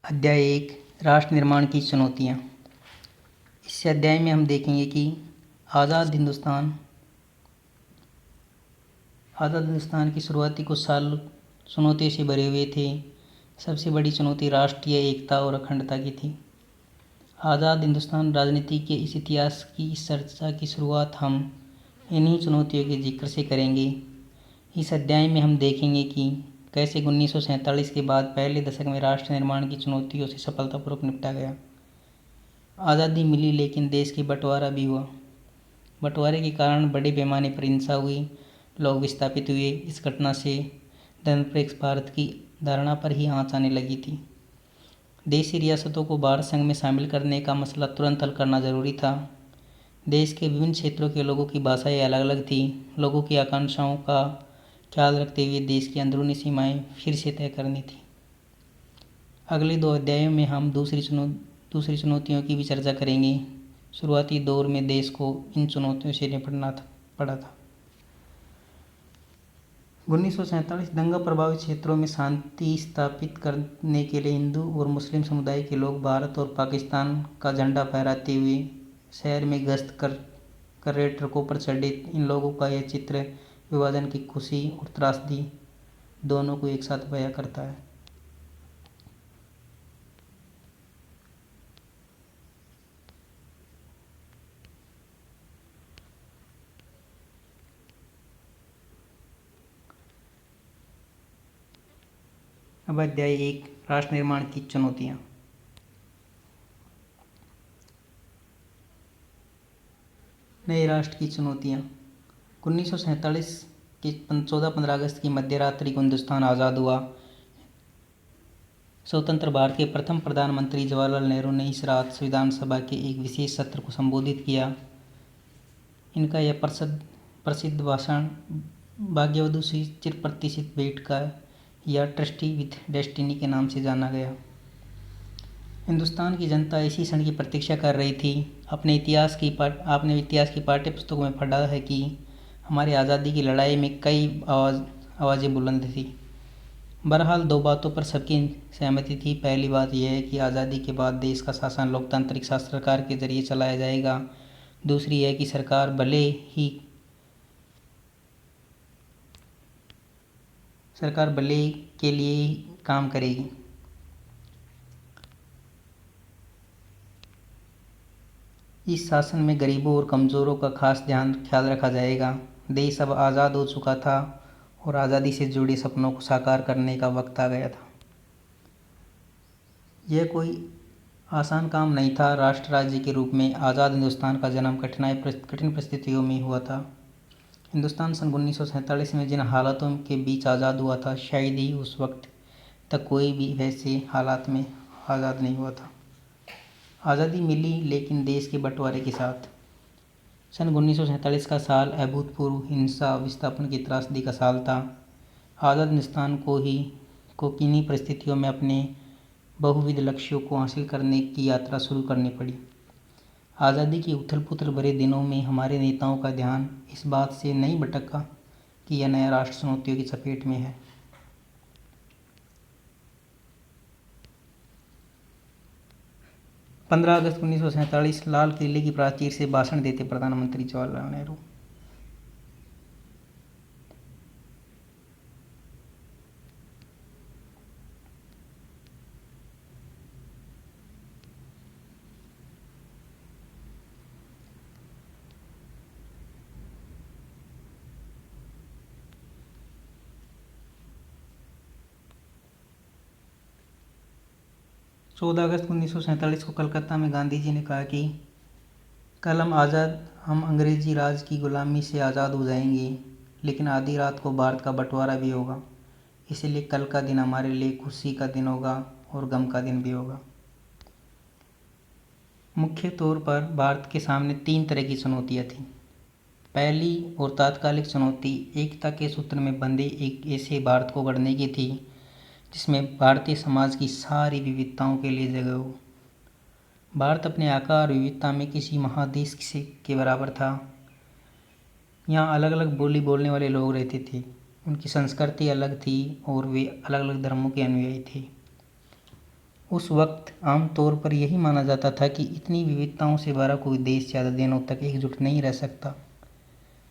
अध्याय 1 राष्ट्र निर्माण की चुनौतियाँ। इस अध्याय में हम देखेंगे कि आज़ाद हिंदुस्तान की शुरुआती कुछ साल चुनौतियों से भरे हुए थे। सबसे बड़ी चुनौती राष्ट्रीय एकता और अखंडता की थी। आज़ाद हिंदुस्तान राजनीति के इस इतिहास की इस चर्चा की शुरुआत हम इन्हीं चुनौतियों के जिक्र से करेंगे। इस अध्याय में हम देखेंगे कि कैसे 1947 के बाद पहले दशक में राष्ट्र निर्माण की चुनौतियों से सफलतापूर्वक निपटा गया। आज़ादी मिली लेकिन देश की बंटवारा भी हुआ। बंटवारे के कारण बड़े पैमाने पर हिंसा हुई, लोग विस्थापित हुए। इस घटना से धर्मनिरपेक्ष भारत की धारणा पर ही आँच आने लगी थी। देशी रियासतों को भारत संघ में शामिल करने का मसला तुरंत हल करना जरूरी था। देश के विभिन्न क्षेत्रों के लोगों की भाषाएं अलग अलग थी। लोगों की आकांक्षाओं का ख्याल रखते हुए देश की अंदरूनी सीमाएं फिर से तय करनी थी। अगले 2 अध्यायों में हम दूसरी चुनौतियों की भी चर्चा करेंगे। शुरुआती दौर में देश को इन चुनौतियों से निपटना पड़ा था। 1947 दंगा प्रभावित क्षेत्रों में शांति स्थापित करने के लिए हिंदू और मुस्लिम समुदाय के लोग भारत और पाकिस्तान का झंडा फहराते हुए शहर में गश्त कर रेल ट्रकों पर चढ़े। इन लोगों का यह चित्र विभाजन की खुशी और त्रासदी दोनों को एक साथ बयां करता है। अब अध्याय 1 राष्ट्र निर्माण की चुनौतियाँ। नए राष्ट्र की चुनौतियाँ। 1947 के 14-15 अगस्त की मध्य रात्रि को हिंदुस्तान आज़ाद हुआ। स्वतंत्र भारत के प्रथम प्रधानमंत्री जवाहरलाल नेहरू ने इस रात संविधान सभा के एक विशेष सत्र को संबोधित किया। इनका यह प्रसिद्ध भाषण भाग्यवधू से चिर प्रतिष्ठित भेंट का या ट्रस्टी विथ डेस्टिनी के नाम से जाना गया। हिंदुस्तान की जनता इसी क्षण की प्रतीक्षा कर रही थी। आपने इतिहास की पाठ्य पुस्तकों में पढ़ा है कि हमारी आज़ादी की लड़ाई में कई आवाज़ें बुलंद थी। बहरहाल 2 बातों पर सबकी सहमति थी। पहली बात यह है कि आज़ादी के बाद देश का शासन लोकतांत्रिक सरकार के जरिए चलाया जाएगा। दूसरी है कि सरकार भले के लिए ही काम करेगी। इस शासन में गरीबों और कमज़ोरों का खास ख्याल रखा जाएगा। देश अब आज़ाद हो चुका था और आज़ादी से जुड़े सपनों को साकार करने का वक्त आ गया था। यह कोई आसान काम नहीं था। राष्ट्र राज्य के रूप में आज़ाद हिंदुस्तान का जन्म कठिन परिस्थितियों में हुआ था। हिंदुस्तान सन 1947 में जिन हालातों के बीच आज़ाद हुआ था, शायद ही उस वक्त तक कोई भी वैसे हालात में आज़ाद नहीं हुआ था। आज़ादी मिली लेकिन देश के बंटवारे के साथ। सन 1947 का साल अभूतपूर्व हिंसा विस्थापन की त्रासदी का साल था। आज़ाद हिंदुस्तान को किन्हीं परिस्थितियों में अपने बहुविध लक्ष्यों को हासिल करने की यात्रा शुरू करनी पड़ी। आज़ादी की उथल पुथल भरे दिनों में हमारे नेताओं का ध्यान इस बात से नहीं भटका कि यह नया राष्ट्र चुनौतियों की चपेट में है। 15 अगस्त 1947 लाल किले की प्राचीर से भाषण देते प्रधानमंत्री जवाहरलाल नेहरू। चौदह अगस्त 1947 को कलकत्ता में गांधी जी ने कहा कि कल हम अंग्रेजी राज की गुलामी से आज़ाद हो जाएंगे, लेकिन आधी रात को भारत का बंटवारा भी होगा। इसलिए कल का दिन हमारे लिए खुशी का दिन होगा और गम का दिन भी होगा। मुख्य तौर पर भारत के सामने 3 तरह की चुनौतियाँ थीं। पहली और तात्कालिक चुनौती एकता के सूत्र में बंधे एक ऐसे भारत को गढ़ने की थी जिसमें भारतीय समाज की सारी विविधताओं के लिए जगह हो। भारत अपने आकार और विविधता में किसी महादेश के बराबर था। यहाँ अलग अलग बोली बोलने वाले लोग रहते थे। उनकी संस्कृति अलग थी और वे अलग अलग धर्मों के अनुयायी थे। उस वक्त आम तौर पर यही माना जाता था कि इतनी विविधताओं से भरा कोई देश ज़्यादा दिनों तक एकजुट नहीं रह सकता।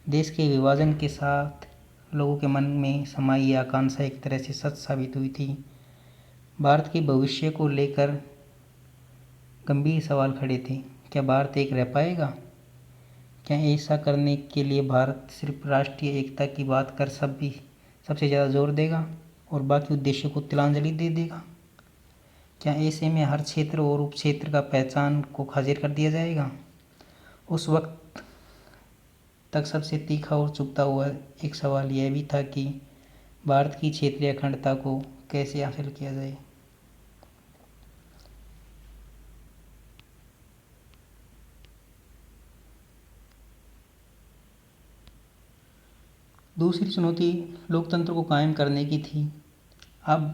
देश के विभाजन के साथ लोगों के मन में समाई ये आकांक्षा एक तरह से सच साबित हुई थी। भारत के भविष्य को लेकर गंभीर सवाल खड़े थे। क्या भारत एक रह पाएगा? क्या ऐसा करने के लिए भारत सिर्फ राष्ट्रीय एकता की बात कर सबसे ज़्यादा जोर देगा और बाकी उद्देश्यों को तिलांजलि दे देगा? क्या ऐसे में हर क्षेत्र और उपक्षेत्र का पहचान को खारिज कर दिया जाएगा? उस वक्त तक सबसे तीखा और चुभता हुआ एक सवाल यह भी था कि भारत की क्षेत्रीय अखंडता को कैसे हासिल किया जाए। दूसरी चुनौती लोकतंत्र को कायम करने की थी। अब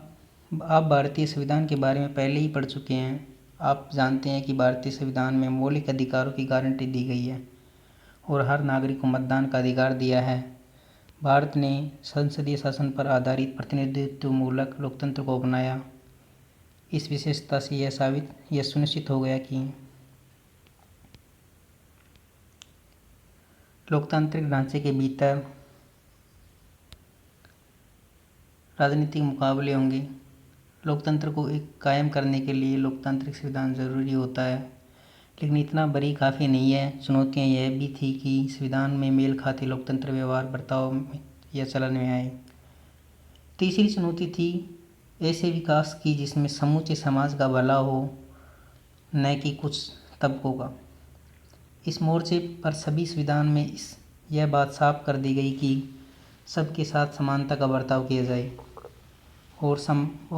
आप भारतीय संविधान के बारे में पहले ही पढ़ चुके हैं। आप जानते हैं कि भारतीय संविधान में मौलिक अधिकारों की गारंटी दी गई है और हर नागरिक को मतदान का अधिकार दिया है। भारत ने संसदीय शासन पर आधारित प्रतिनिधित्वमूलक लोकतंत्र को अपनाया। इस विशेषता से यह सुनिश्चित हो गया कि लोकतांत्रिक ढांचे के भीतर राजनीतिक मुकाबले होंगे। लोकतंत्र को एक कायम करने के लिए लोकतांत्रिक संविधान जरूरी होता है, लेकिन इतना बड़ी काफ़ी नहीं है। चुनौतियाँ यह भी थी कि संविधान में मेल खाते लोकतंत्र व्यवहार बर्ताव में या चलन में आए। तीसरी चुनौती थी ऐसे विकास की जिसमें समूचे समाज का भला हो, न कि कुछ तबकों का। इस मोर्चे पर सभी संविधान में यह बात साफ कर दी गई कि सबके साथ समानता का बर्ताव किया जाए और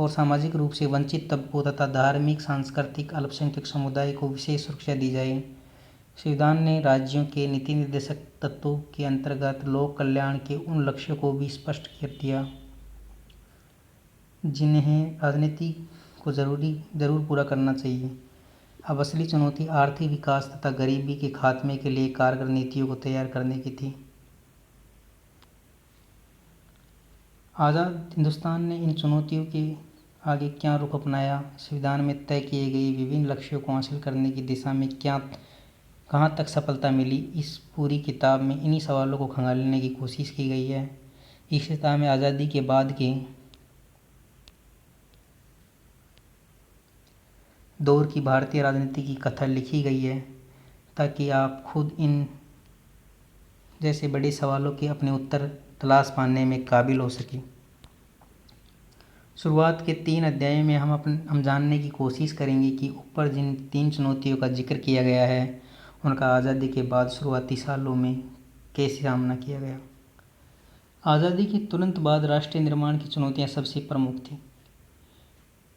सामाजिक रूप से वंचित तबकों तथा धार्मिक सांस्कृतिक अल्पसंख्यक समुदाय को विशेष सुरक्षा दी जाए। संविधान ने राज्यों के नीति निर्देशक तत्वों के अंतर्गत लोक कल्याण के उन लक्ष्यों को भी स्पष्ट कर दिया जिन्हें राजनीति को जरूर पूरा करना चाहिए। अब असली चुनौती आर्थिक विकास तथा गरीबी के खात्मे के लिए कारगर नीतियों को तैयार करने की थी। आज़ाद हिंदुस्तान ने इन चुनौतियों के आगे क्या रुख अपनाया, संविधान में तय किए गए विभिन्न लक्ष्यों को हासिल करने की दिशा में कहाँ तक सफलता मिली, इस पूरी किताब में इन्हीं सवालों को खंगालने की कोशिश की गई है। इस किताब में आज़ादी के बाद के दौर की भारतीय राजनीति की कथा लिखी गई है ताकि आप खुद इन जैसे बड़े सवालों के अपने उत्तर तलाश पाने में काबिल हो सके। शुरुआत के 3 अध्यायों में हम जानने की कोशिश करेंगे कि ऊपर जिन 3 चुनौतियों का जिक्र किया गया है उनका आज़ादी के बाद शुरुआती सालों में कैसे सामना किया गया। आज़ादी के तुरंत बाद राष्ट्रीय निर्माण की चुनौतियां सबसे प्रमुख थीं।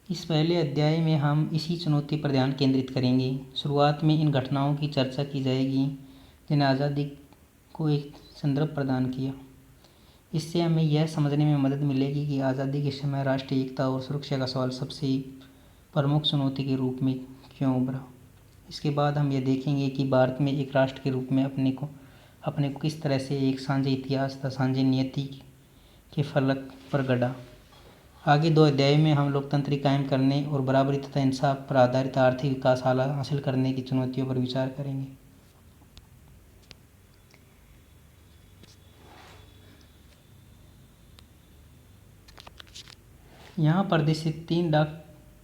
इस पहले अध्याय में हम इसी चुनौती पर ध्यान केंद्रित करेंगे। शुरुआत में इन घटनाओं की चर्चा की जाएगी जिन्हें आज़ादी को एक संदर्भ प्रदान किया। इससे हमें यह समझने में मदद मिलेगी कि आज़ादी के समय राष्ट्रीय एकता और सुरक्षा का सवाल सबसे प्रमुख चुनौती के रूप में क्यों उभरा। इसके बाद हम यह देखेंगे कि भारत में एक राष्ट्र के रूप में अपने को किस तरह से एक साझे इतिहास तथा साझे नियति के फलक पर गढ़ा। आगे 2 अध्याय में हम लोकतंत्र कायम करने और बराबरी तथा इंसाफ पर आधारित आर्थिक विकास हासिल करने की चुनौतियों पर विचार करेंगे। यहाँ प्रदर्शित 3 डाक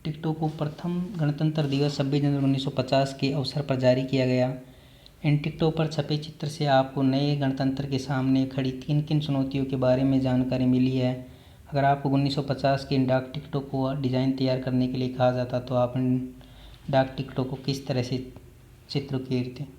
टिकटों को प्रथम गणतंत्र दिवस 26 जनवरी 1950 के अवसर पर जारी किया गया। इन टिकटों पर छपे चित्र से आपको नए गणतंत्र के सामने खड़ी किन चुनौतियों के बारे में जानकारी मिली है। अगर आपको 1950 के इन डाक टिकटों को डिज़ाइन तैयार करने के लिए कहा जाता तो आप इन डाक टिकटों को किस तरह से चित्र उकेरते।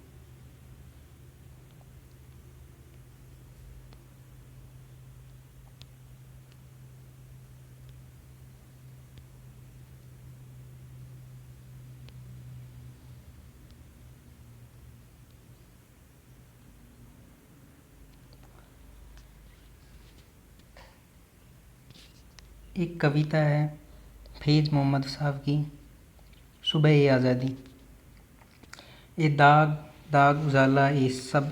एक कविता है फैज़ मोहम्मद साहब की, सुबह ए आज़ादी। ए दाग दाग उजाला ए सब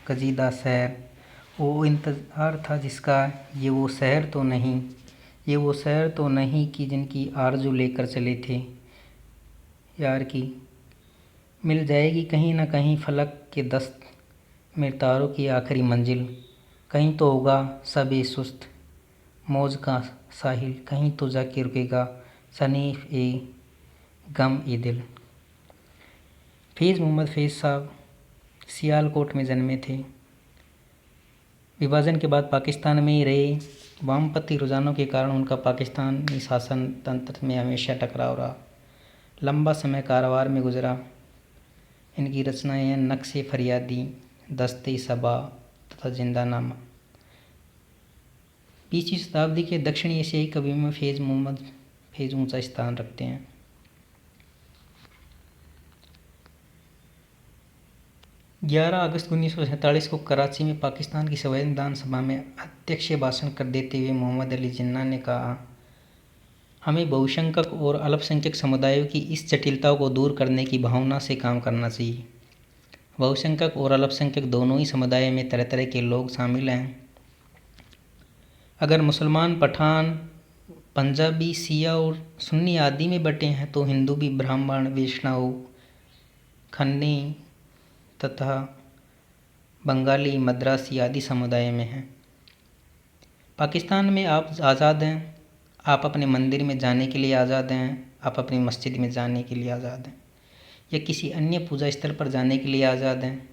कजीदा शहर, वो इंतज़ार था जिसका ये वो शहर तो नहीं कि जिनकी आरज़ू लेकर चले थे। यार की, मिल जाएगी कहीं ना कहीं फलक के दस्त में तारों की आखिरी मंजिल। कहीं तो होगा सब ये सुस्त मौज का साहिल, कहीं तो जाके रुकेगा सनीफ ए गम ए दिल। फैज़ मोहम्मद फैज़ साहब सियालकोट में जन्मे थे। विभाजन के बाद पाकिस्तान में ही रहे। वामपंथी रुझानों के कारण उनका पाकिस्तानी शासन तंत्र में हमेशा टकराव रहा। लंबा समय कारावार में गुजरा। इनकी रचनाएं हैं नक्शे फरियादी, दस्ते सबा तथा जिंदानामा। 20वीं शताब्दी के दक्षिण एशियाई कवियों में फैज़ मोहम्मद फैज़ ऊंचा स्थान रखते हैं। 11 अगस्त 1947 को कराची में पाकिस्तान की संविधान सभा में अध्यक्षीय भाषण कर देते हुए मोहम्मद अली जिन्ना ने कहा, हमें बहुसंख्यक और अल्पसंख्यक समुदायों की इस जटिलता को दूर करने की भावना से काम करना चाहिए। बहुसंख्यक और अल्पसंख्यक दोनों ही समुदाय में तरह तरह के लोग शामिल हैं। अगर मुसलमान, पठान, पंजाबी, सिया और सुन्नी आदि में बटे हैं तो हिंदू भी ब्राह्मण, वैष्णव, खन्नी तथा बंगाली, मद्रासी आदि समुदाय में हैं। पाकिस्तान में आप आज़ाद हैं। आप अपने मंदिर में जाने के लिए आज़ाद हैं। आप अपनी मस्जिद में जाने के लिए आज़ाद हैं या किसी अन्य पूजा स्थल पर जाने के लिए आज़ाद हैं।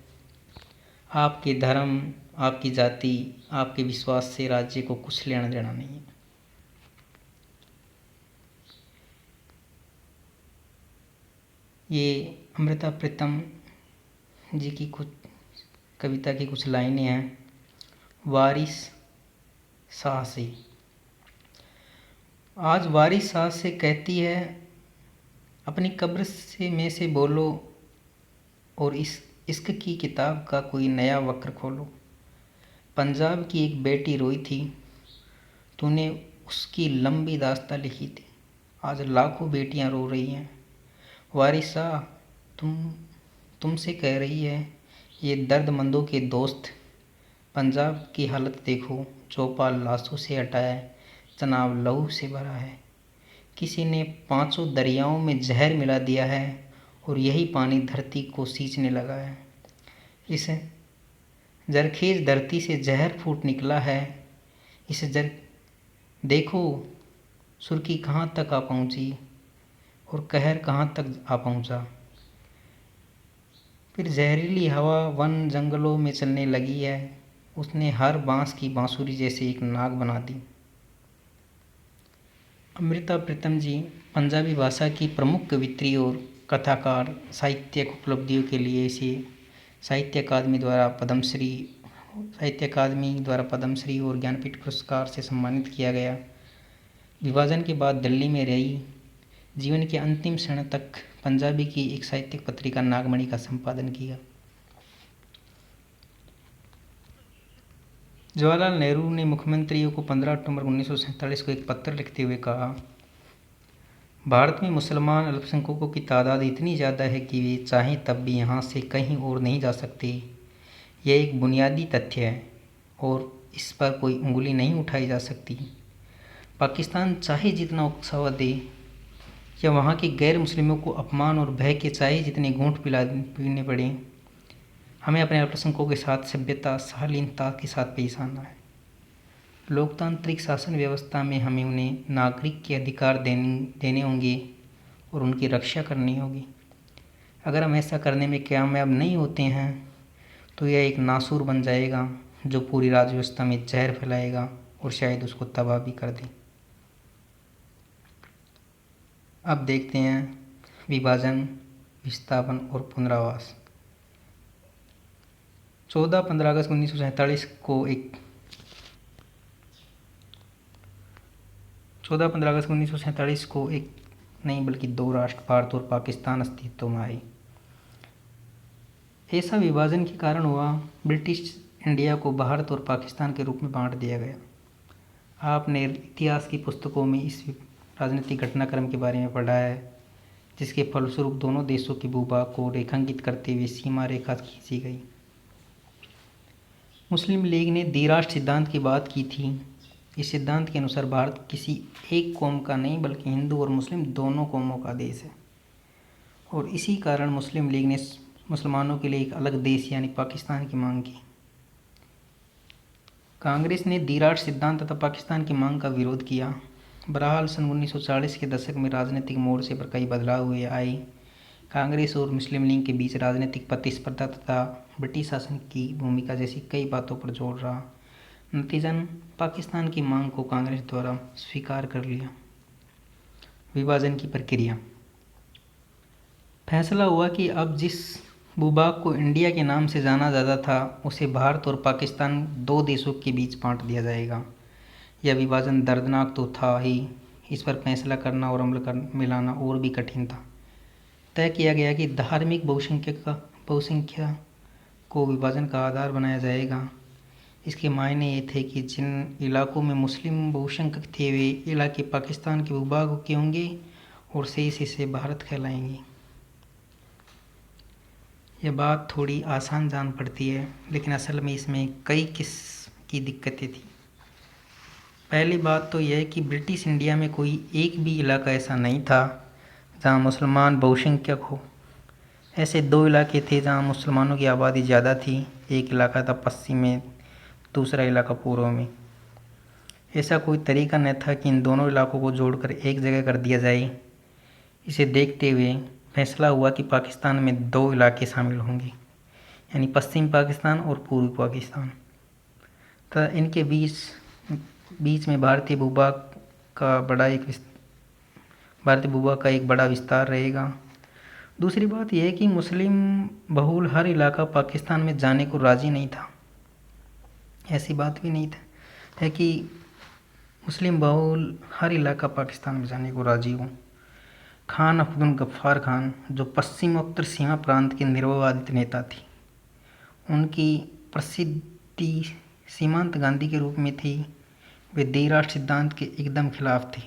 आपके धर्म, आपकी जाति, आपके विश्वास से राज्य को कुछ लेना देना नहीं है। ये अमृता प्रीतम जी की कुछ कविता की कुछ लाइनें हैं। वारिस शाह से। आज वारिस शाह से कहती है, अपनी कब्र से में से बोलो और इस इश्क की किताब का कोई नया वक्र खोलो। पंजाब की एक बेटी रोई थी, तूने उसकी लंबी दास्तां लिखी थी। आज लाखों बेटियां रो रही हैं। वारिस शाह तुमसे कह रही है, ये दर्दमंदों के दोस्त, पंजाब की हालत देखो। चौपाल लाशों से हटा है, चनाब लहू से भरा है। किसी ने 5 दरियाओं में जहर मिला दिया है और यही पानी धरती को सींचने लगा है। इस जरखेज धरती से जहर फूट निकला है। इस देखो सुर्खी कहाँ तक आ पहुँची और कहर कहाँ तक आ पहुँचा। फिर जहरीली हवा वन जंगलों में चलने लगी है। उसने हर बांस की बांसुरी जैसे एक नाग बना दी। अमृता प्रीतम जी पंजाबी भाषा की प्रमुख कवित्री और कथाकार। साहित्यिक उपलब्धियों के लिए इसे साहित्य अकादमी द्वारा पद्मश्री और ज्ञानपीठ पुरस्कार से सम्मानित किया गया। विभाजन के बाद दिल्ली में रही। जीवन के अंतिम क्षण तक पंजाबी की एक साहित्यिक पत्रिका नागमणि का संपादन किया। जवाहरलाल नेहरू ने मुख्यमंत्रियों को 15 अक्टूबर 1947 को एक पत्र लिखते हुए कहा, भारत में मुसलमान अल्पसंख्यकों की तादाद इतनी ज़्यादा है कि वे चाहें तब भी यहाँ से कहीं और नहीं जा सकते। यह एक बुनियादी तथ्य है और इस पर कोई उंगली नहीं उठाई जा सकती। पाकिस्तान चाहे जितना उकसावा दे या वहाँ के गैर मुस्लिमों को अपमान और भय के चाहे जितने घूंट पीने पड़े, हमें अपने अल्पसंख्यकों के साथ सभ्यता, शालीनता के साथ पेश आना है। लोकतांत्रिक शासन व्यवस्था में हमें उन्हें नागरिक के अधिकार देने होंगे और उनकी रक्षा करनी होगी। अगर हम ऐसा करने में कामयाब नहीं होते हैं तो यह एक नासूर बन जाएगा जो पूरी राज्य व्यवस्था में जहर फैलाएगा और शायद उसको तबाह भी कर दे। अब देखते हैं विभाजन, विस्थापन और पुनरावास। 14-15 अगस्त 1947 को एक 14-15 अगस्त 1947 को एक नहीं बल्कि 2 राष्ट्र भारत और पाकिस्तान अस्तित्व में आए। ऐसा विभाजन के कारण हुआ। ब्रिटिश इंडिया को भारत और पाकिस्तान के रूप में बांट दिया गया। आपने इतिहास की पुस्तकों में इस राजनीतिक घटनाक्रम के बारे में पढ़ा है, जिसके फलस्वरूप दोनों देशों के भूभाग को रेखांकित करते हुए सीमा रेखा खींची गई। मुस्लिम लीग ने द्विराष्ट्र सिद्धांत की बात की थी। इस सिद्धांत के अनुसार भारत किसी एक कौम का नहीं बल्कि हिंदू और मुस्लिम दोनों कौमों का देश है और इसी कारण मुस्लिम लीग ने मुसलमानों के लिए एक अलग देश यानी पाकिस्तान की मांग की। कांग्रेस ने द्विराष्ट्र सिद्धांत तथा पाकिस्तान की मांग का विरोध किया। बहरहाल सन 1940 के दशक में राजनीतिक मोर्चे पर कई बदलाव हुए आए। कांग्रेस और मुस्लिम लीग के बीच राजनीतिक प्रतिस्पर्धा तथा ब्रिटिश शासन की भूमिका जैसी कई बातों पर जोर रहा। नतीजतन पाकिस्तान की मांग को कांग्रेस द्वारा स्वीकार कर लिया। विभाजन की प्रक्रिया। फैसला हुआ कि अब जिस भूभाग को इंडिया के नाम से जाना जाता था उसे भारत और पाकिस्तान दो देशों के बीच बांट दिया जाएगा। यह विभाजन दर्दनाक तो था ही, इस पर फैसला करना और अमल मिलाना और भी कठिन था। तय किया गया कि धार्मिक बहुसंख्या को विभाजन का आधार बनाया जाएगा। इसके मायने ये थे कि जिन इलाकों में मुस्लिम बहुसंख्यक थे वे इलाके पाकिस्तान के भूभाग के होंगे और शेष हिस्से भारत कहलाएंगे। यह बात थोड़ी आसान जान पड़ती है, लेकिन असल में इसमें कई किस्म की दिक्कतें थी। पहली बात तो यह कि ब्रिटिश इंडिया में कोई एक भी इलाका ऐसा नहीं था जहाँ मुसलमान बहुसंख्यक हो। ऐसे दो इलाके थे जहाँ मुसलमानों की आबादी ज़्यादा थी। एक इलाका था पश्चिम में, दूसरा इलाका पूर्व में। ऐसा कोई तरीका न था कि इन दोनों इलाकों को जोड़कर एक जगह कर दिया जाए। इसे देखते हुए फैसला हुआ कि पाकिस्तान में दो इलाके शामिल होंगे, यानी पश्चिम पाकिस्तान और पूर्वी पाकिस्तान। तथा इनके बीच में भारतीय भूभाग का एक बड़ा विस्तार रहेगा। दूसरी बात यह है कि मुस्लिम बहुल हर इलाका पाकिस्तान में जाने को राज़ी नहीं था। ऐसी बात भी नहीं है कि मुस्लिम बहुल हर इलाका पाकिस्तान में जाने को राज़ी हो। खान अब्दुल गफ्फार खान, जो पश्चिमोत्तर सीमा प्रांत के निर्विवादित नेता थे, उनकी प्रसिद्धि सीमांत गांधी के रूप में थी। वे द्विराष्ट्र सिद्धांत के एकदम खिलाफ थे।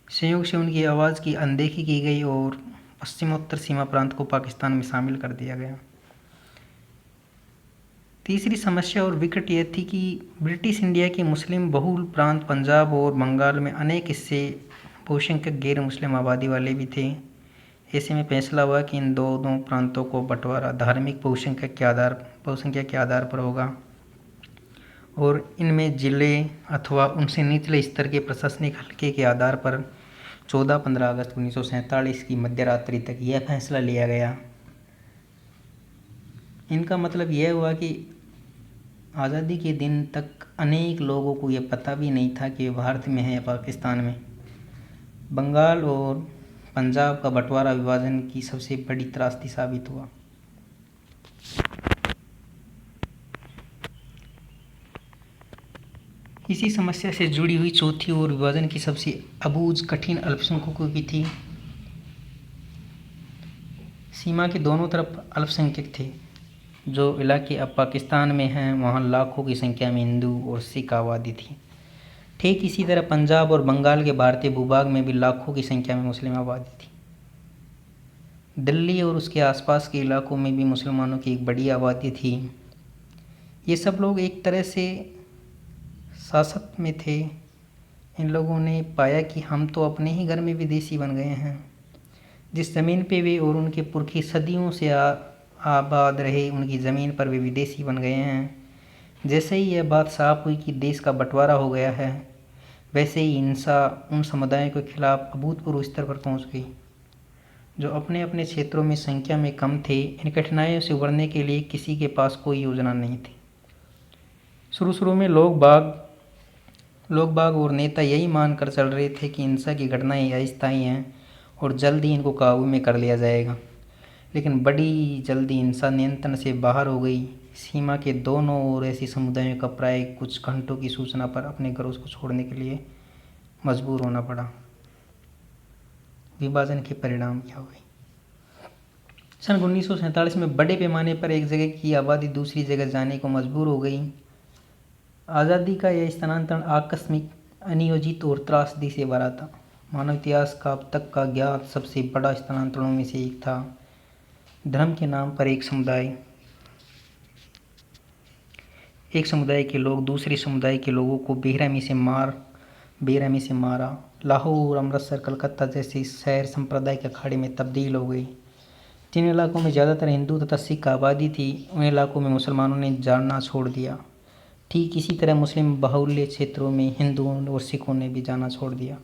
संयोग से उनकी आवाज़ की अनदेखी की गई और पश्चिमोत्तर सीमा प्रांत को पाकिस्तान में शामिल कर दिया गया। तीसरी समस्या और विकट यह थी कि ब्रिटिश इंडिया के मुस्लिम बहुल प्रांत पंजाब और बंगाल में अनेक हिस्से बहुसंख्यक गैर मुस्लिम आबादी वाले भी थे। ऐसे में फैसला हुआ कि इन दोनों प्रांतों को बंटवारा धार्मिक बहुसंख्या के आधार पर होगा और इनमें जिले अथवा उनसे निचले स्तर के प्रशासनिक हल्के के आधार पर 14-15 अगस्त 1947 की मध्यरात्रि तक यह फैसला लिया गया। इनका मतलब यह हुआ कि आज़ादी के दिन तक अनेक लोगों को यह पता भी नहीं था कि वे भारत में हैं या पाकिस्तान में। बंगाल और पंजाब का बंटवारा विभाजन की सबसे बड़ी त्रासदी साबित हुआ। इसी समस्या से जुड़ी हुई चौथी और विभाजन की सबसे अबूझ कठिन अल्पसंख्यकों की थी। सीमा के दोनों तरफ अल्पसंख्यक थे। जो इलाके अब पाकिस्तान में हैं वहाँ लाखों की संख्या में हिंदू और सिख आबादी थी। ठीक इसी तरह पंजाब और बंगाल के भारतीय भूभाग में भी लाखों की संख्या में मुस्लिम आबादी थी। दिल्ली और उसके आसपास के इलाकों में भी मुसलमानों की एक बड़ी आबादी थी। ये सब लोग एक तरह से सासत में थे। इन लोगों ने पाया कि हम तो अपने ही घर में विदेशी बन गए हैं। जिस ज़मीन पे वे और उनके पुरखे सदियों से आबाद रहे, उनकी ज़मीन पर वे विदेशी बन गए हैं। जैसे ही यह बात साफ हुई कि देश का बंटवारा हो गया है, वैसे ही हिंसा उन समुदायों के खिलाफ अभूतपूर्व स्तर पर पहुंच गई जो अपने अपने क्षेत्रों में संख्या में कम थे। इन कठिनाइयों से उबरने के लिए किसी के पास कोई योजना नहीं थी। शुरू में लोग बाग और नेता यही मानकर चल रहे थे कि हिंसा की घटनाएं अस्थायी हैं और जल्द ही इनको काबू में कर लिया जाएगा, लेकिन बड़ी जल्दी हिंसा नियंत्रण से बाहर हो गई। सीमा के दोनों ओर ऐसे समुदायों का प्राय कुछ घंटों की सूचना पर अपने घरों को छोड़ने के लिए मजबूर होना पड़ा। विभाजन के परिणाम क्या हुए? सन 1947 में बड़े पैमाने पर एक जगह की आबादी दूसरी जगह जाने को मजबूर हो गई। आज़ादी का यह स्थानांतरण आकस्मिक, अनियोजित और त्रासदी से भरा था। मानव इतिहास का अब तक का ज्ञात सबसे बड़ा स्थानांतरणों में से एक था। धर्म के नाम पर एक समुदाय के लोग दूसरे समुदाय के लोगों को बेरहमी से मारा लाहौर, अमृतसर, कलकत्ता जैसे शहर सांप्रदायिक अखाड़े में तब्दील हो गए। जिन इलाकों में ज़्यादातर हिंदू तथा सिख आबादी थी, उन इलाकों में मुसलमानों ने जाना छोड़ दिया। ठीक इसी तरह मुस्लिम बाहुल्य क्षेत्रों में हिंदुओं और सिखों ने भी जाना छोड़ दिया।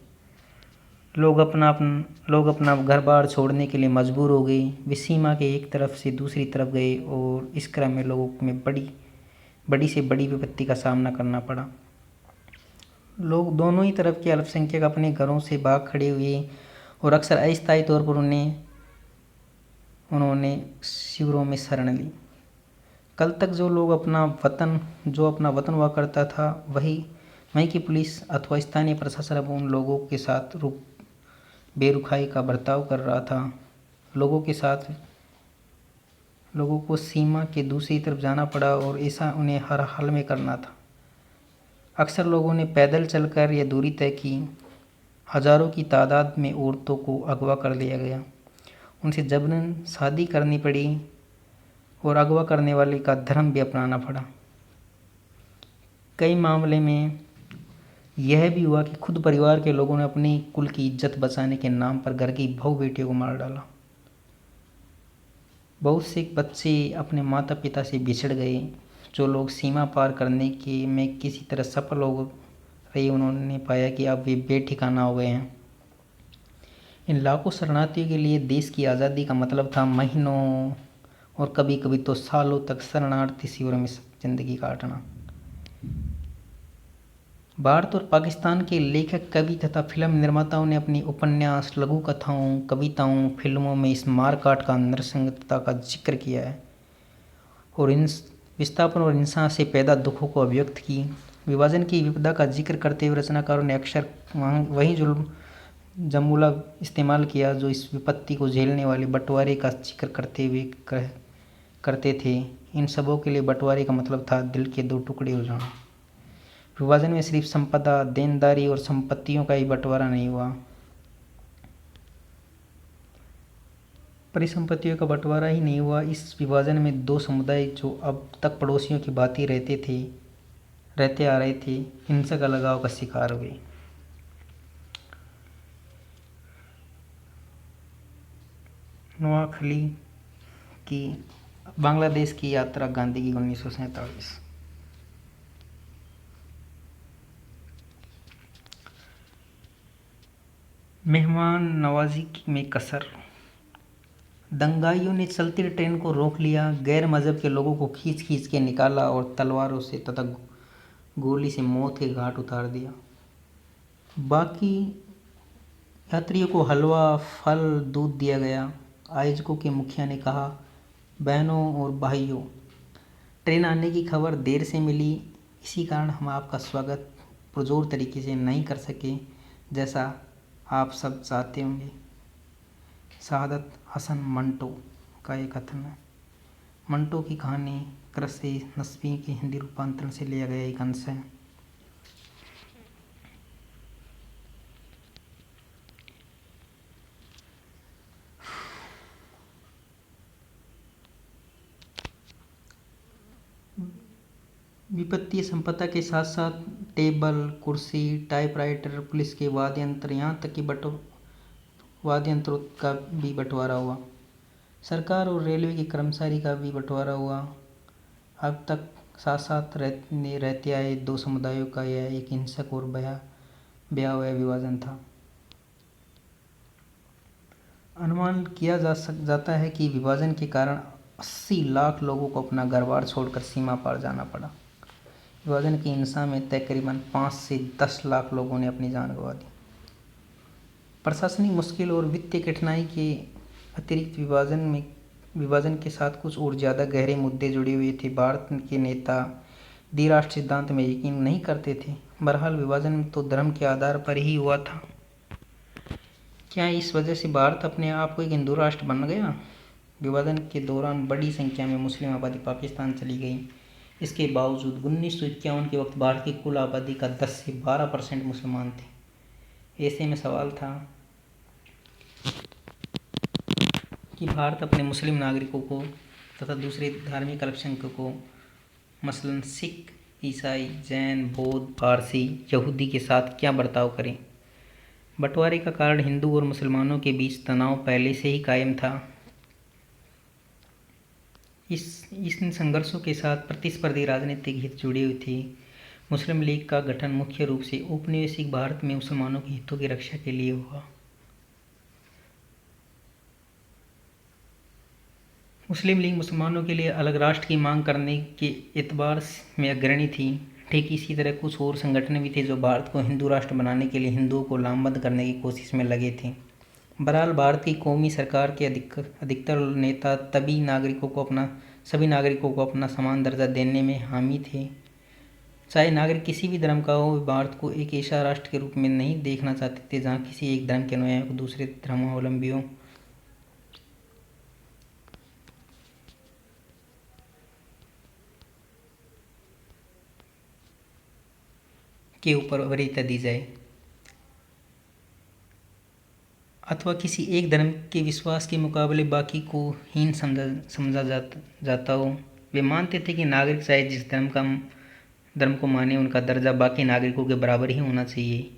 लोग अपना घर बार छोड़ने के लिए मजबूर हो गए। वे सीमा के एक तरफ से दूसरी तरफ गए और इस क्रम में लोगों में बड़ी से बड़ी विपत्ति का सामना करना पड़ा। लोग दोनों ही तरफ के अल्पसंख्यक अपने घरों से भाग खड़े हुए और अक्सर अस्थायी तौर पर उन्होंने शिविरों में शरण ली। कल तक जो अपना वतन हुआ करता था, वहीं की पुलिस अथवा स्थानीय प्रशासन अब उन लोगों के साथ बेरुखाई का बर्ताव कर रहा था। लोगों को सीमा के दूसरी तरफ जाना पड़ा और ऐसा उन्हें हर हाल में करना था। अक्सर लोगों ने पैदल चलकर यह दूरी तय की। हजारों की तादाद में औरतों को अगवा कर लिया गया, उनसे जबरन शादी करनी पड़ी और अगवा करने वाले का धर्म भी अपनाना पड़ा। कई मामले में यह भी हुआ कि खुद परिवार के लोगों ने अपनी कुल की इज्जत बचाने के नाम पर घर की बहू बेटियों को मार डाला। बहुत से बच्चे अपने माता पिता से बिछड़ गए। जो लोग सीमा पार करने के में किसी तरह सफल हो रहे, उन्होंने पाया कि अब वे बेठिकाना हो गए हैं। इन लाखों शरणार्थियों के लिए देश की आज़ादी का मतलब था महीनों और कभी कभी तो सालों तक शरणार्थी शिविरों में जिंदगी काटना। भारत और पाकिस्तान के लेखक, कवि तथा फिल्म निर्माताओं ने अपनी उपन्यास, लघु कथाओं, कविताओं, फिल्मों में इस मारकाट का, नृशंसता का जिक्र किया है और इन विस्थापन और हिंसा से पैदा दुखों को अभिव्यक्त की। विभाजन की विपदा का जिक्र करते हुए रचनाकारों ने अक्सर वही जुल्म जमूला इस्तेमाल किया जो इस विपत्ति को झेलने वाले बंटवारे का जिक्र करते थे। इन सबों के लिए बंटवारे का मतलब था दिल के दो टुकड़े हो जाना। विभाजन में सिर्फ संपदा, देनदारी और संपत्तियों का ही बंटवारा नहीं हुआ, परिसंपत्तियों का बंटवारा ही नहीं हुआ। इस विभाजन में दो समुदाय जो अब तक पड़ोसियों की भांति रहते आ रहे थे, हिंसक अलगाव का शिकार हुए। नोआखली की बांग्लादेश की यात्रा, गांधी की 1947। मेहमान नवाजी में कसर। दंगाइयों ने चलती ट्रेन को रोक लिया, गैर मजहब के लोगों को खींच खींच के निकाला और तलवारों से तथा गोली से मौत के घाट उतार दिया। बाकी यात्रियों को हलवा, फल, दूध दिया गया। आयोजकों के मुखिया ने कहा, बहनों और भाइयों, ट्रेन आने की खबर देर से मिली, इसी कारण हम आपका स्वागत पुरजोर तरीके से नहीं कर सके जैसा आप सब चाहते होंगे। शहादत हसन मंटो का ये कथन है। मंटो की कहानी कृषि नस्बी के हिंदी रूपांतरण से लिया गया एक अंश है। विपत्तीय संपदा के साथ साथ टेबल, कुर्सी, टाइपराइटर, पुलिस के वाद्य यंत्र, यहाँ तक कि वाद्य यंत्रों का भी बंटवारा हुआ। सरकार और रेलवे के कर्मचारी का भी बंटवारा हुआ। अब तक साथ साथ रहते आए दो समुदायों का यह एक हिंसक और भयावह विभाजन था। अनुमान किया जाता है कि विभाजन के कारण 80 लाख लोगों को अपना घर बार छोड़कर सीमा पार जाना पड़ा। विभाजन की हिंसा में तकरीबन 5 से 10 लाख लोगों ने अपनी जान गंवा दी। प्रशासनिक मुश्किल और वित्तीय कठिनाई के अतिरिक्त विभाजन के साथ कुछ और ज़्यादा गहरे मुद्दे जुड़े हुए थे। भारत के नेता द्विराष्ट्र सिद्धांत में यकीन नहीं करते थे। बहरहाल विभाजन तो धर्म के आधार पर ही हुआ था। क्या इस वजह से भारत अपने आप को एक हिंदू राष्ट्र बन गया? विभाजन के दौरान बड़ी संख्या में मुस्लिम आबादी पाकिस्तान चली गई। इसके बावजूद 1951 के वक्त भारत की कुल आबादी का 10 से 12% मुसलमान थे। ऐसे में सवाल था कि भारत अपने मुस्लिम नागरिकों को तथा दूसरे धार्मिक अल्पसंख्यकों को, मसलन सिख, ईसाई, जैन, बौद्ध, पारसी, यहूदी के साथ क्या बर्ताव करें। बंटवारे का कारण हिंदू और मुसलमानों के बीच तनाव पहले से ही कायम था। इन संघर्षों के साथ प्रतिस्पर्धी राजनीतिक हित जुड़े हुए थे। मुस्लिम लीग का गठन मुख्य रूप से औपनिवेशिक भारत में मुसलमानों के हितों की रक्षा के लिए हुआ। मुस्लिम लीग मुसलमानों के लिए अलग राष्ट्र की मांग करने के एतबार में अग्रणी थी। ठीक इसी तरह कुछ और संगठन भी थे जो भारत को हिंदू राष्ट्र बनाने के लिए हिंदुओं को लामबंद करने की कोशिश में लगे थे। बहरहाल भारत की कौमी सरकार के अधिकतर नेता सभी नागरिकों को अपना समान दर्जा देने में हामी थे। चाहे नागरिक किसी भी धर्म का हो, वे भारत को एक ऐसा राष्ट्र के रूप में नहीं देखना चाहते थे जहाँ किसी एक धर्म के अनुयायियों को दूसरे धर्मावलंबियों के ऊपर वरीयता दी जाए अथवा किसी एक धर्म के विश्वास के मुकाबले बाकी को हीन समझा जाता हो। वे मानते थे कि नागरिक चाहे जिस धर्म को माने, उनका दर्जा बाकी नागरिकों के बराबर ही होना चाहिए।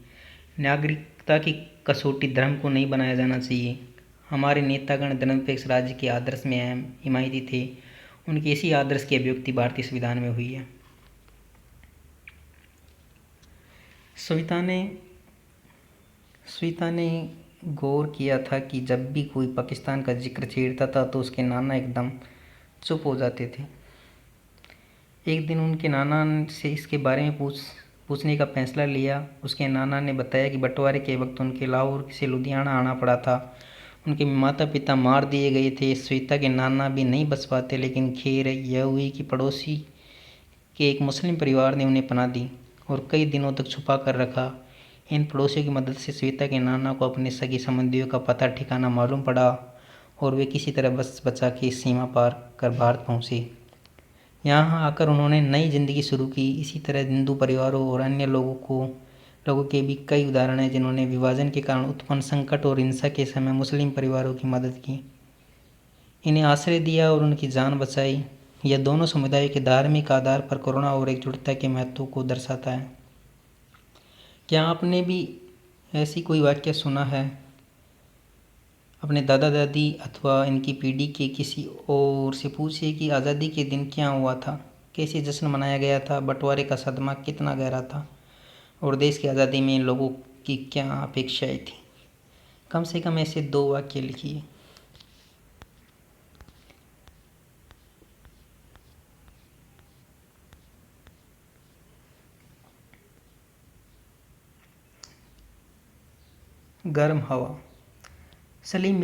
नागरिकता की कसौटी धर्म को नहीं बनाया जाना चाहिए। हमारे नेतागण धर्मनिरपेक्ष राज्य के आदर्श में अहम हिमायती थे। उनके इसी आदर्श की अभिव्यक्ति भारतीय संविधान में हुई है। सविता ने गौर किया था कि जब भी कोई पाकिस्तान का जिक्र छेड़ता था तो उसके नाना एकदम चुप हो जाते थे। एक दिन उनके नाना से इसके बारे में पूछने का फैसला लिया। उसके नाना ने बताया कि बंटवारे के वक्त उनके लाहौर से लुधियाना आना पड़ा था। उनके माता पिता मार दिए गए थे। सविता के नाना भी नहीं बच पाते, लेकिन खैर यह हुई कि पड़ोसी के एक मुस्लिम परिवार ने उन्हें पनाह दी और कई दिनों तक छुपा कर रखा। इन पड़ोसियों की मदद से सविता के नाना को अपने सगे संबंधियों का पता ठिकाना मालूम पड़ा और वे किसी तरह बच बचा के सीमा पार कर भारत पहुँचे। यहाँ आकर उन्होंने नई जिंदगी शुरू की। इसी तरह हिंदू परिवारों और अन्य लोगों के भी कई उदाहरण हैं जिन्होंने विभाजन के कारण उत्पन्न संकट और हिंसा के समय मुस्लिम परिवारों की मदद की, इन्हें आश्रय दिया और उनकी जान बचाई। यह दोनों समुदायों के धार्मिक आधार पर करुणा और एकजुटता के महत्व को दर्शाता है। क्या आपने भी ऐसी कोई वाक्य सुना है? अपने दादा दादी अथवा इनकी पीढ़ी के किसी और से पूछिए कि आज़ादी के दिन क्या हुआ था, कैसे जश्न मनाया गया था, बंटवारे का सदमा कितना गहरा था और देश की आज़ादी में लोगों की क्या अपेक्षाएं थी। कम से कम ऐसे 2 वाक्य लिखिए। गर्म हवा। सलीम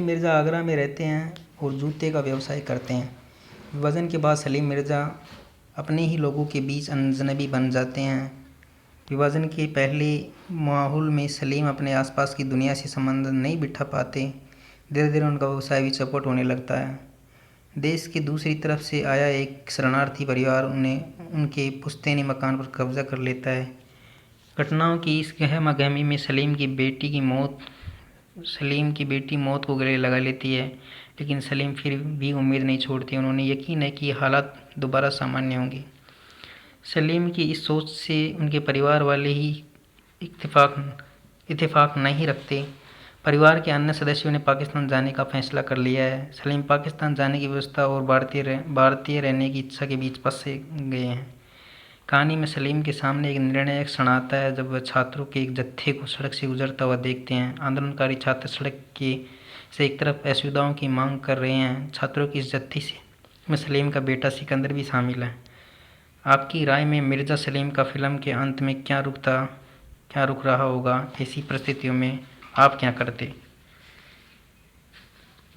मिर्ज़ा आगरा में रहते हैं और जूते का व्यवसाय करते हैं। विभाजन के बाद सलीम मिर्ज़ा अपने ही लोगों के बीच अजनबी बन जाते हैं। विभाजन के पहले माहौल में सलीम अपने आसपास की दुनिया से संबंध नहीं बिठा पाते। धीरे धीरे उनका व्यवसाय भी चौपट होने लगता है। देश की दूसरी तरफ से आया एक शरणार्थी परिवार उनके पुश्तैनी मकान पर कब्जा कर लेता है। घटनाओं की इस गहमागहमी में सलीम की बेटी मौत को गले लगा लेती है, लेकिन सलीम फिर भी उम्मीद नहीं छोड़ते। उन्होंने यकीन है कि हालात दोबारा सामान्य होंगे। सलीम की इस सोच से उनके परिवार वाले ही इत्तेफाक नहीं रखते। परिवार के अन्य सदस्यों ने पाकिस्तान जाने का फैसला कर लिया है। सलीम पाकिस्तान जाने की व्यवस्था और भारतीय रहने की इच्छा के बीच फंसे गए हैं। कहानी में सलीम के सामने एक निर्णायक क्षण आता है जब वह छात्रों के एक जत्थे को सड़क से गुजरता हुआ देखते हैं। आंदोलनकारी छात्र सड़क से एक तरफ असुविधाओं की मांग कर रहे हैं। छात्रों की इस जत्थे में सलीम का बेटा सिकंदर भी शामिल है। आपकी राय में मिर्ज़ा सलीम का फिल्म के अंत में क्या रुख रहा होगा? ऐसी परिस्थितियों में आप क्या करते?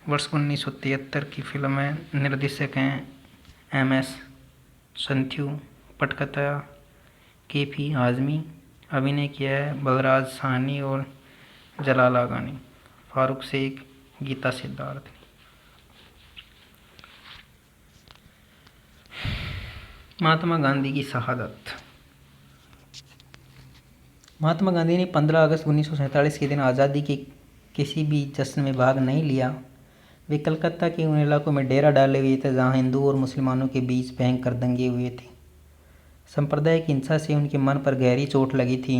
वर्ष 1973 की फिल्म है। निर्देशक हैं MS संथ्यू, पटकथा KP आज़मी। अभिनय किया है बलराज साहनी और जलाल आगानी, फारूक शेख, गीता सिद्धार्थ। महात्मा गांधी की शहादत। महात्मा गांधी ने 15 अगस्त 1947 के दिन आज़ादी के किसी भी जश्न में भाग नहीं लिया। वे कलकत्ता के उन इलाकों में डेरा डाले हुए थे जहां हिंदू और मुसलमानों के बीच भयंकर दंगे हुए थे। सांप्रदायिक हिंसा से उनके मन पर गहरी चोट लगी थी।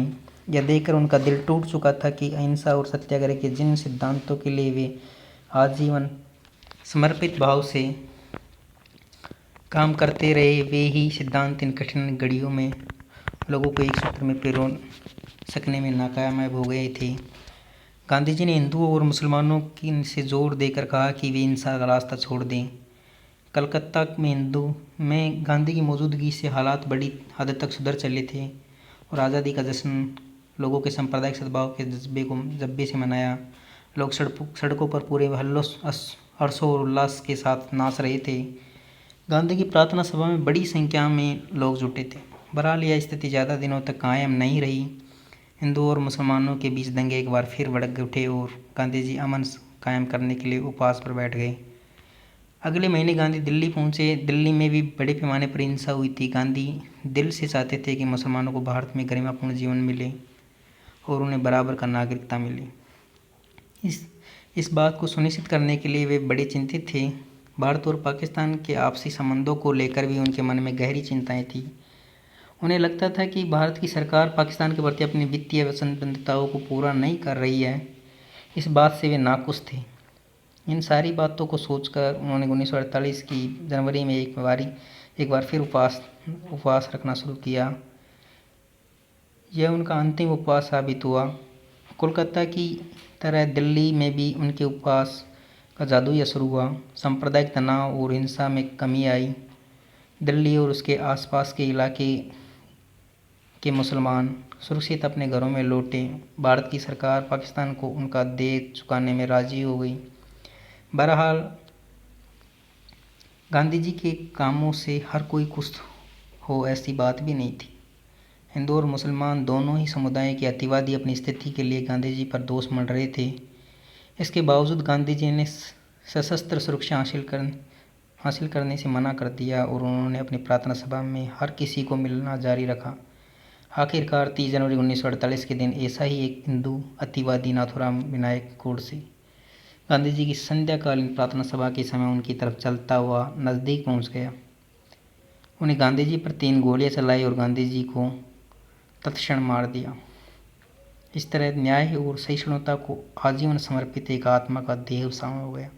यह देखकर उनका दिल टूट चुका था कि अहिंसा और सत्याग्रह के जिन सिद्धांतों के लिए वे आजीवन समर्पित भाव से काम करते रहे, वे ही सिद्धांत इन कठिन घड़ियों में लोगों को एक सूत्र में पिरो सकने में नाकामयाब हो गए थे। गांधी जी ने हिंदुओं और मुसलमानों की से जोर देकर कहा कि वे हिंसा का रास्ता छोड़ दें। कलकत्ता में गांधी की मौजूदगी से हालात बड़ी हद तक सुधर चले थे और आज़ादी का जश्न लोगों के सांप्रदायिक सद्भाव के जज्बे से मनाया। लोग सड़कों पर पूरे हर्षोल्लास के साथ नाच रहे थे। गांधी की प्रार्थना सभा में बड़ी संख्या में लोग जुटे थे। बहरहाल यह स्थिति ज़्यादा दिनों तक कायम नहीं रही। हिंदुओं और मुसलमानों के बीच दंगे एक बार फिर भड़क उठे और गांधी जी अमन कायम करने के लिए उपवास पर बैठ गए। अगले महीने गांधी दिल्ली पहुंचे। दिल्ली में भी बड़े पैमाने पर हिंसा हुई थी। गांधी दिल से चाहते थे कि मुसलमानों को भारत में गरिमापूर्ण जीवन मिले और उन्हें बराबर का नागरिकता मिले। इस बात को सुनिश्चित करने के लिए वे बड़े चिंतित थे। भारत और पाकिस्तान के आपसी संबंधों को लेकर भी उनके मन में गहरी चिंताएं थी। उन्हें लगता था कि भारत की सरकार पाकिस्तान के प्रति अपनी वित्तीय वचनबद्धताओं को पूरा नहीं कर रही है। इस बात से वे नाखुश थे। इन सारी बातों को सोचकर उन्होंने 1948 की जनवरी में एक बार फिर उपवास रखना शुरू किया। यह उनका अंतिम उपवास साबित हुआ। कोलकाता की तरह दिल्ली में भी उनके उपवास का जादू ही असर हुआ। सांप्रदायिक तनाव और हिंसा में कमी आई। दिल्ली और उसके आसपास के इलाके के मुसलमान सुरक्षित अपने घरों में लौटे। भारत की सरकार पाकिस्तान को उनका देय चुकाने में राजी हो गई। बहरहाल गांधी जी के कामों से हर कोई खुश हो ऐसी बात भी नहीं थी। हिंदू और मुसलमान दोनों ही समुदाय के अतिवादी अपनी स्थिति के लिए गांधी जी पर दोष मढ़ रहे थे। इसके बावजूद गांधी जी ने सशस्त्र सुरक्षा हासिल करने से मना कर दिया और उन्होंने अपनी प्रार्थना सभा में हर किसी को मिलना जारी रखा। आखिरकार 30 जनवरी 1948 के दिन ऐसा ही एक हिंदू अतिवादी नाथूराम विनायक गोडसे गांधी जी की संध्याकालीन प्रार्थना सभा के समय उनकी तरफ चलता हुआ नज़दीक पहुंच गया। उन्हें गांधी जी पर 3 गोलियां चलाई और गांधी जी को तत्क्षण मार दिया। इस तरह न्याय और सहिष्णुता को आजीवन समर्पित एक आत्मा का देह शामिल हो गया।